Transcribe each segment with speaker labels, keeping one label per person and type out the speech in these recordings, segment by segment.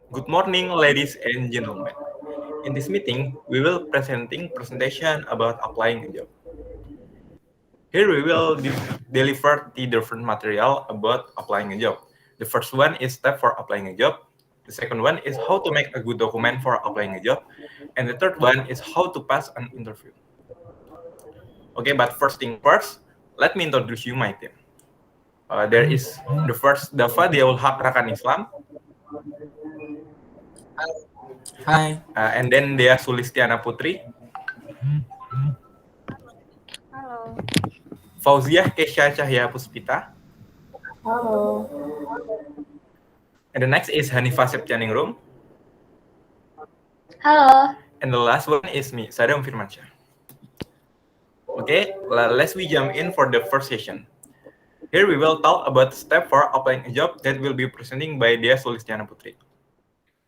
Speaker 1: Good morning, ladies and gentlemen. In this meeting, we will presenting presentation about applying a job. Here we will deliver the different material about applying a job. The first one is step for applying a job. The second one is how to make a good document for applying a job. And the third one is how to pass an interview. Okay, but first thing first, let me introduce you my team. There is the first Daffa, Dhiyaulhaq, Rakan Islam,
Speaker 2: Hi.
Speaker 1: and then Dea Sulistiana Putri,
Speaker 3: Halo.
Speaker 1: Fauziah, Kesya, Cahya, Puspita,
Speaker 4: Halo.
Speaker 1: and the next is Hanifah Septianingrum,
Speaker 3: Halo.
Speaker 1: and the last one is me, Saddam Firmansyah. Okay, let's we jump in for the first session. Here we will talk about step for applying a job that will be presenting by Dea Sulistiana Putri.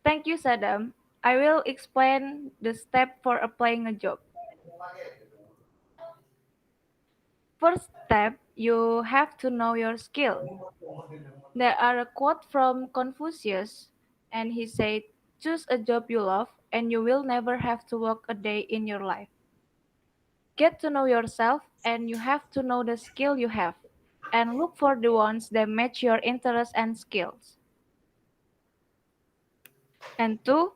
Speaker 3: Thank you, Saddam. I will explain the step for applying a job. First step, you have to know your skill. There are a quote from Confucius, and he said, "Choose a job you love, and you will never have to work a day in your life." Get to know yourself, and you have to know the skill you have, and look for the ones that match your interests and skills. And two,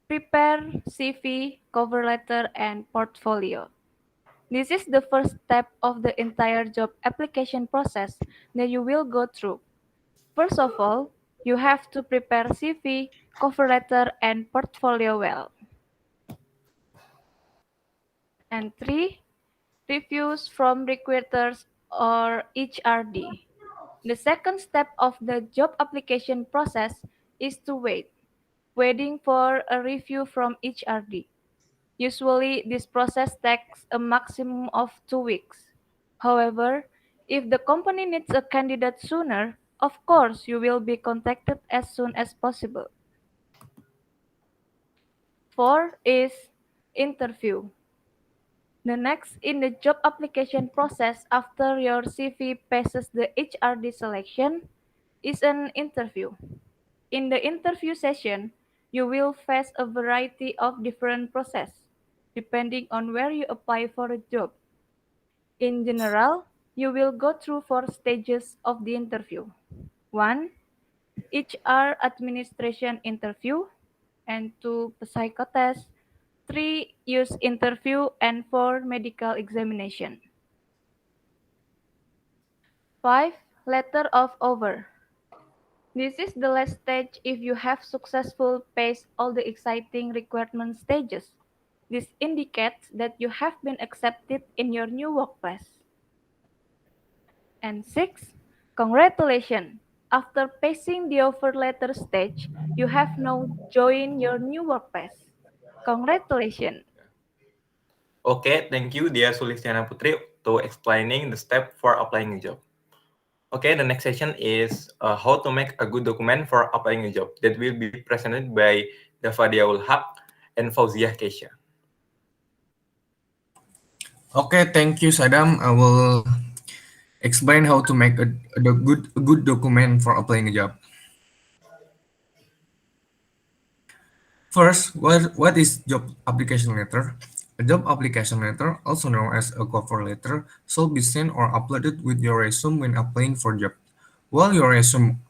Speaker 3: prepare CV, cover letter, and portfolio. This is the first step of the entire job application process that you will go through. First of all, you have to prepare CV, cover letter, and portfolio well. And three, reviews from recruiters or HRD. The second step of the job application process is to wait, waiting for a review from HRD. Usually, this process takes a maximum of 2 weeks. However, if the company needs a candidate sooner, of course you will be contacted as soon as possible. Four is interview. The next in the job application process after your CV passes the HRD selection is an interview. In the interview session, you will face a variety of different processes depending on where you apply for a job. In general, you will go through 4 stages of the interview. 1. HR administration interview, and 2. Psychotest, 3. Use interview, and 4. Medical examination. 5. Letter of offer. This is the last stage if you have successfully passed all the exciting requirement stages. This indicates that you have been accepted in your new workplace. And 6. Congratulations! After passing the offer letter stage, you have now joined your new workplace. Congratulations!
Speaker 1: Okay, thank you Dea Sulistiana Putri to explaining the step for applying a job. Okay, the next session is how to make a good document for applying a job that will be presented by Daffa Dhiyaulhaq and Fauziah Kesya.
Speaker 2: Okay, thank you, Saddam. I will explain how to make a good document for applying a job. First, what is job application letter? A job application letter, also known as a cover letter, should be sent or uploaded with your resume when applying for job. While your resume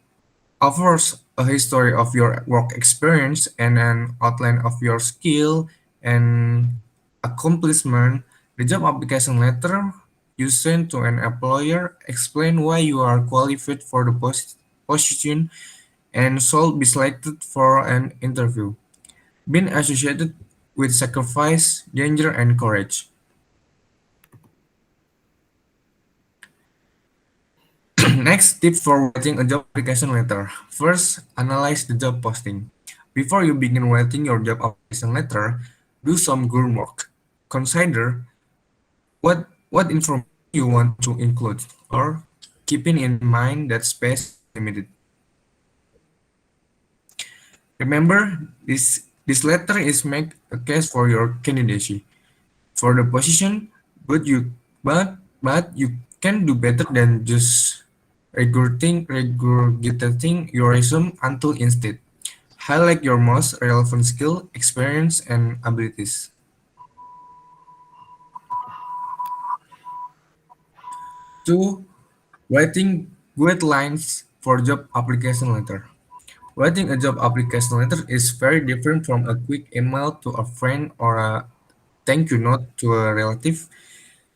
Speaker 2: offers a history of your work experience and an outline of your skill and accomplishment, the job application letter you send to an employer explain why you are qualified for the position and should be selected for an interview. Being associated with sacrifice, danger, and courage. Next tip for writing a job application letter. First, analyze the job posting. Before you begin writing your job application letter, do some groundwork. Consider what information you want to include, or keeping in mind that space is limited. Remember, this letter is make a case for your candidacy for the position, but you can do better than just regurgitating your resume until instead. Highlight your most relevant skill, experience, and abilities. 2. Writing guidelines for job application letter. Writing a job application letter is very different from a quick email to a friend or a thank you note to a relative.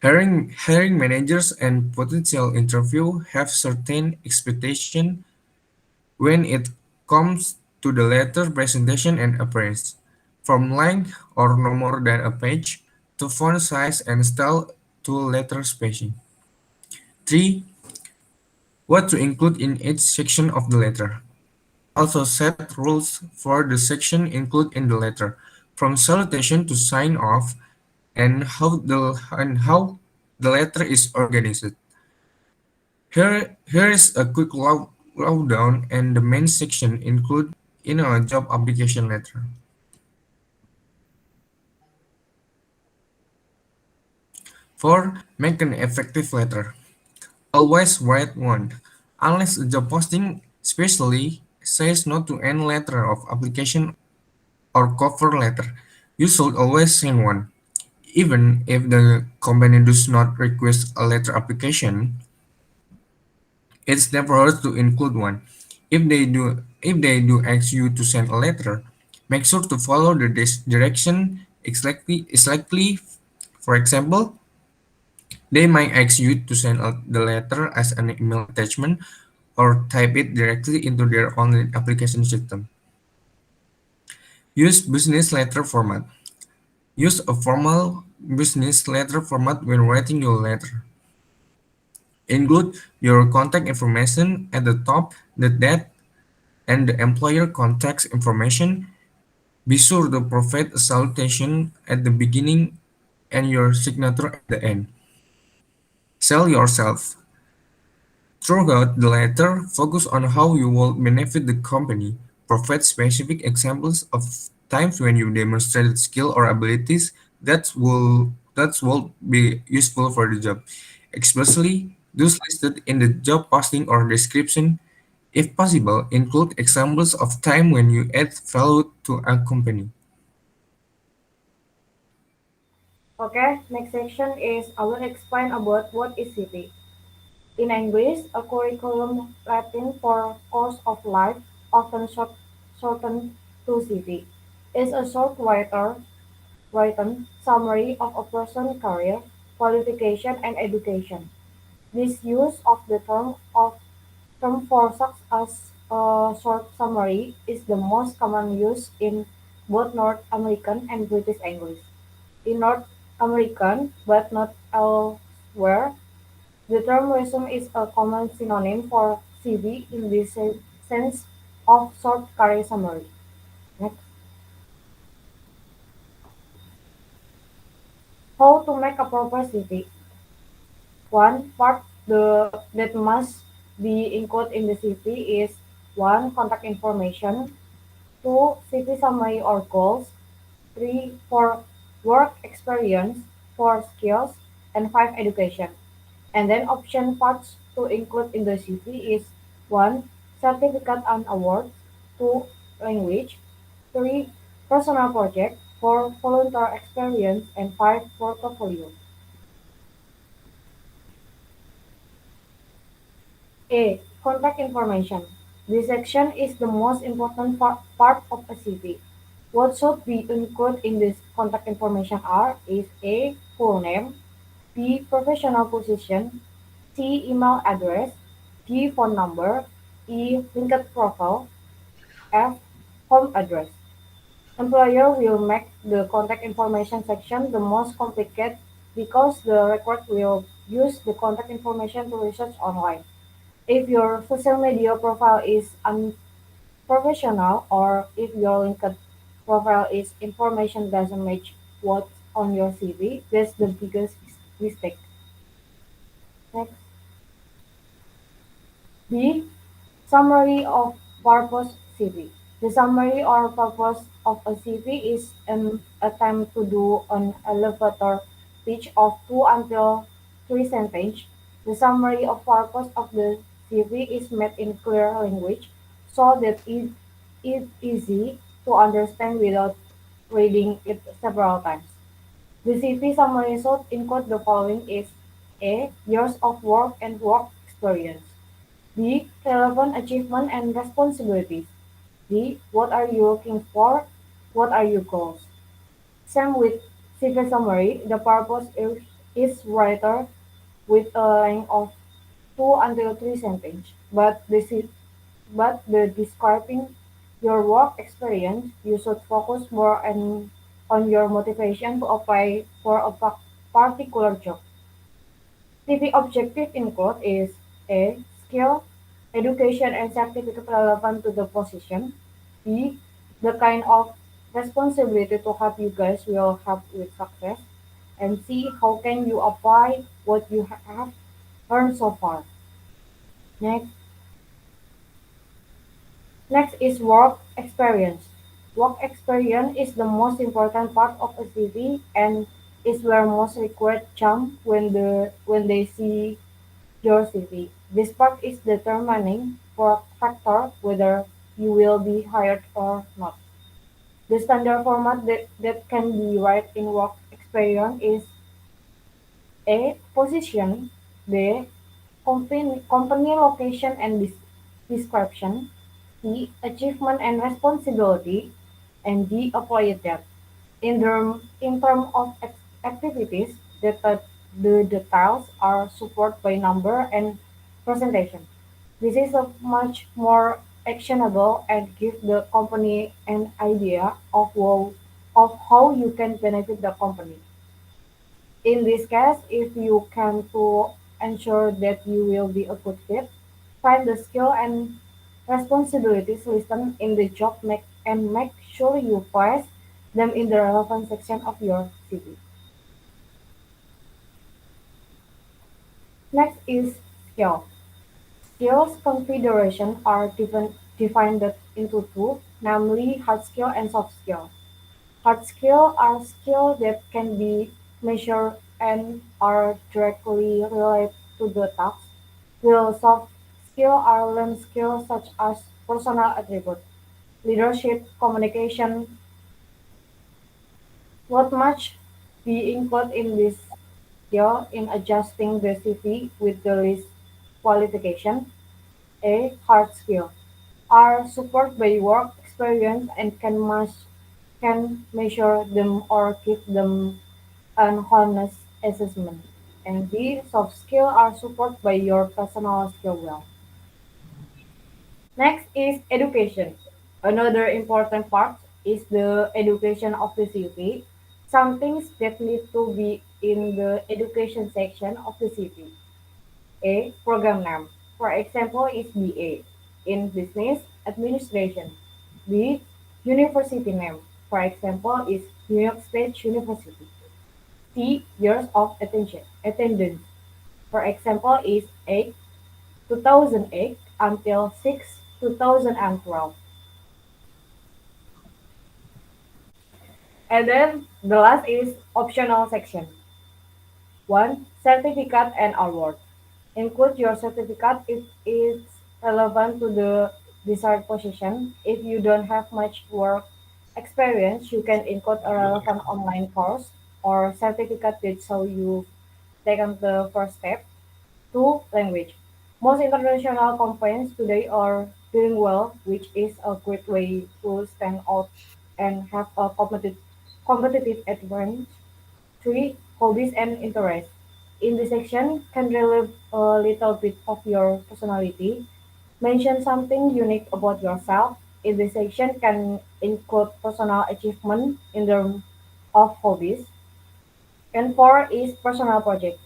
Speaker 2: Hiring managers and potential interview have certain expectation when it comes to the letter presentation and appearance, from length or no more than a page, to font size and style to letter spacing. 3. What to include in each section of the letter. Also set rules for the section included in the letter, from salutation to sign off, and how the letter is organized. Here is a quick lowdown and the main section included in a job application letter. 4. Make an effective letter. Always write one. Unless a job posting specially says not to any letter of application or cover letter, you should always send one. Even if the company does not request a letter application, it's never hurts to include one. If they do ask you to send a letter, make sure to follow the direction exactly. For example, they might ask you to send the letter as an email attachment or type it directly into their online application system. Use business letter format. Use a formal business letter format when writing your letter. Include your contact information at the top, the date, and the employer contact information. Be sure to provide a salutation at the beginning and your signature at the end. Sell yourself. Throughout the letter, focus on how you will benefit the company. Provide specific examples of times when you demonstrated skill or abilities that will be useful for the job, especially those listed in the job posting or description. If possible, include examples of time when you add value to a company.
Speaker 4: Okay, next section is I will explain about what is CV. In English, a curriculum Latin for course of life, often shortened to CV, is a short written summary of a person's career, qualification, and education. This use of the term for such as a short summary is the most common use in both North American and British English. In North American, but not elsewhere, the term resume is a common synonym for CV in the sense of short career summary. Next. How to make a proper CV. One part that must be included in the CV is one contact information, two CV summary or goals, three for work experience, four skills, and five education. And then option parts to include in the CV is one certificate and awards, two language, three personal project, four volunteer experience, and five portfolio. A. Contact information. This section is the most important part of a CV. What should be included in this contact information are is A. Full name, B. Professional position, C. Email address, D. Phone number, E. Linked profile, F. Home address. Employer will make the contact information section the most complicated because the record will use the contact information to research online. If your social media profile is unprofessional or if your LinkedIn profile is information doesn't match what's on your CV, that's the biggest mistake. Next. B. Summary of purpose CV. The summary or purpose of a CV is an attempt to do an elevator pitch of 2 until 3 sentences. The summary of purpose of the CV is made in clear language so that it easy to understand without reading it several times. The CV summary should include the following is A. Years of work and work experience. B. Relevant achievement and responsibilities. D. What are you looking for? What are your goals? Same with CV summary, the purpose is writer with a length of 2 until 3 sentences, but the describing your work experience, you should focus more on your motivation to apply for a particular job. CV objective include is A. Skill, education and certificate relevant to the position. B. The kind of responsibility to help you guys will help with success. And C. How can you apply what you have learned so far. Next, next is work experience. Work experience is the most important part of a CV and is where most recruits jump when they see your CV. This part is determining for factor whether you will be hired or not. The standard format that can be write in work experience is A. Position. B. Company location and description. C. Achievement and responsibility. And D. Applied depth. In terms of activities, the details are supported by number and presentation. This is a much more actionable and give the company an idea of how you can benefit the company. In this case, if you can to ensure that you will be a good fit, find the skill and responsibilities listed in the and make sure you place them in the relevant section of your CV. Next is skill. Skills configuration are defined into two, namely hard skill and soft skill. Hard skills are skills that can be measured and are directly related to the task, while soft skills are learned skills such as personal attributes, leadership, communication. What must be included in this skill in adjusting the CV with the list qualification? A. Hard skill are supported by work experience and can measure them or give them an honest assessment. And B. Soft skills are supported by your personal skill well. Next is education. Another important part is the education of the CV. Some things that need to be in the education section of the CV. A. Program name. For example, is BA in Business Administration. B. University name. For example, is New York State University. C. Years of attendance. For example, is 8 2008 until 6 2012. And then the last is optional section. 1. Certificate and award. Include your certificate if it's relevant to the desired position. If you don't have much work experience, you can include a relevant online course or certificate that show you taken the first step. 2. Language. Most international companies today are doing well, which is a great way to stand out and have a competitive advantage. 3. Hobbies and interests. In this section, can relieve a little bit of your personality. Mention something unique about yourself. In this section, can include personal achievement in terms of hobbies. And 4 is personal project.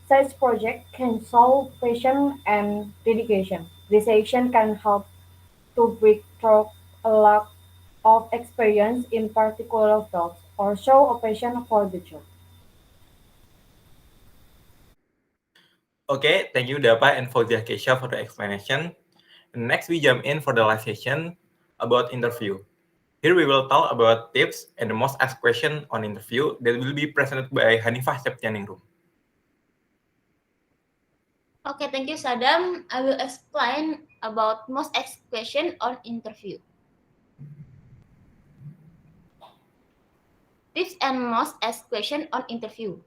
Speaker 4: Such project can show passion and dedication. This section can help to break through a lack of experience in particular fields or show a passion for the job.
Speaker 1: Okay, thank you Dappa and Fauziah Kesya for the explanation. And next we jump in for the last session about interview. Here we will talk about tips and the most asked question on interview that will be presented by Hanifah Septianingrum.
Speaker 5: Okay, thank you, Saddam. I will explain about most asked question on interview. Tips and most asked question on interview.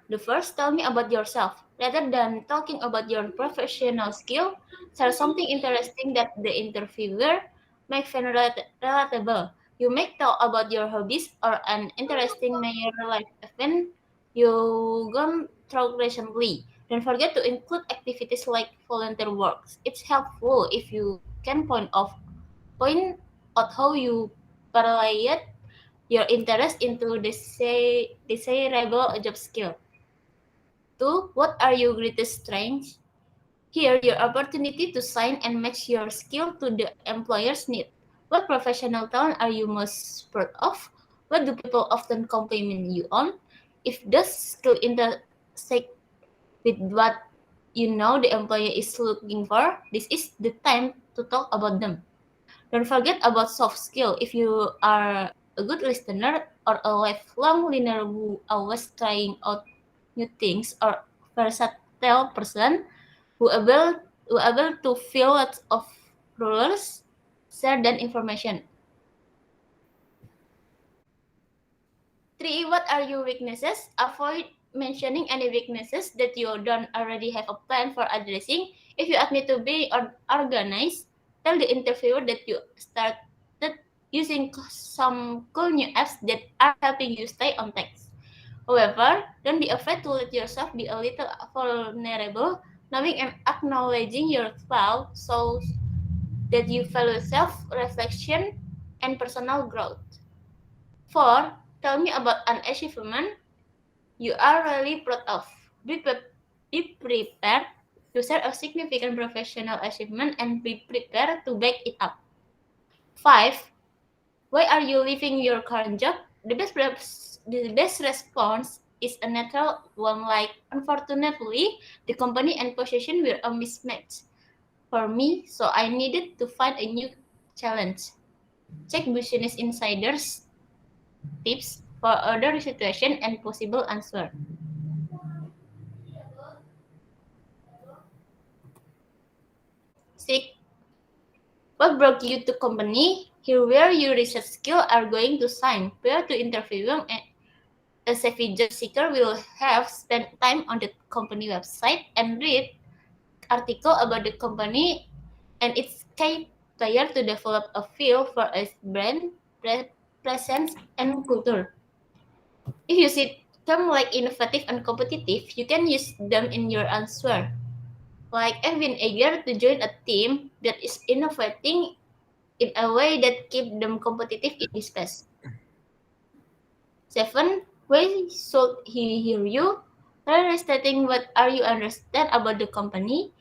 Speaker 5: The first, tell me about yourself. Rather than talking about your professional skill, share something interesting that the interviewer may find relatable. You may talk about your hobbies or an interesting major life event you gone through recently. Don't forget to include activities like volunteer works. It's helpful if you can point out how you parlayed your interest into desirable job skill. 2. What are your greatest strengths? Here, your opportunity to shine and match your skill to the employer's need. What professional talent are you most proud of? What do people often compliment you on? If those skills intersect with what you know the employer is looking for, this is the time to talk about them. Don't forget about soft skill. If you are a good listener or a lifelong learner who always trying out new things or versatile person who able to fill lots of roles, share that information. 3. What are your weaknesses? Avoid mentioning any weaknesses that you don't already have a plan for addressing. If you admit to being organized, tell the interviewer that you started using some cool new apps that are helping you stay on task. However, don't be afraid to let yourself be a little vulnerable. Knowing and acknowledging your flaws shows that you value self-reflection and personal growth. 4. Tell me about an achievement you are really proud of. Be prepared to share a significant professional achievement and be prepared to back it up. 5. Why are you leaving your current job? The best response is a natural one like, unfortunately, the company and position were a mismatch for me, so I needed to find a new challenge. Check Business Insider's tips for other situation and possible answer. 6. What brought you to company? Here where your research skills are going to shine. Prior to interviewing, a savvy job seeker will have spent time on the company website and read article about the company and its key player to develop a feel for its brand, presence, and culture. If you see terms like innovative and competitive, you can use them in your answer. Like I've been eager to join a team that is innovating in a way that keep them competitive in this space. 7. Why should he hear you? Try restating what are you understand about the company,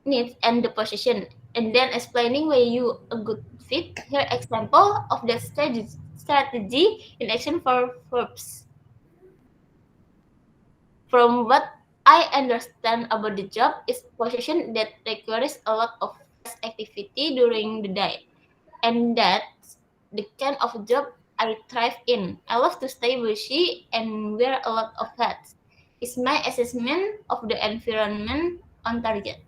Speaker 5: needs, and the position, and then explaining why you a good fit. Here example of the strategy in action for Forbes. From what I understand about the job is position that requires a lot of fast activity during the day. And that's the kind of job I thrive in. I love to stay busy and wear a lot of hats. It's my assessment of the environment on target.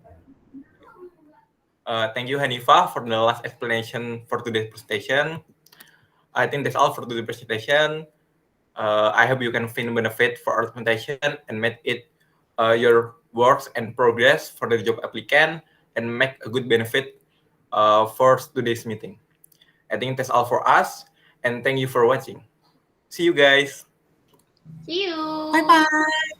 Speaker 1: Thank you, Hanifah, for the last explanation for today's presentation. I think that's all for today's presentation. I hope you can find benefit for our presentation and make it your works and progress for the job applicant and make a good benefit for today's meeting. I think that's all for us, and thank you for watching. See you guys.
Speaker 5: See you.
Speaker 2: Bye bye.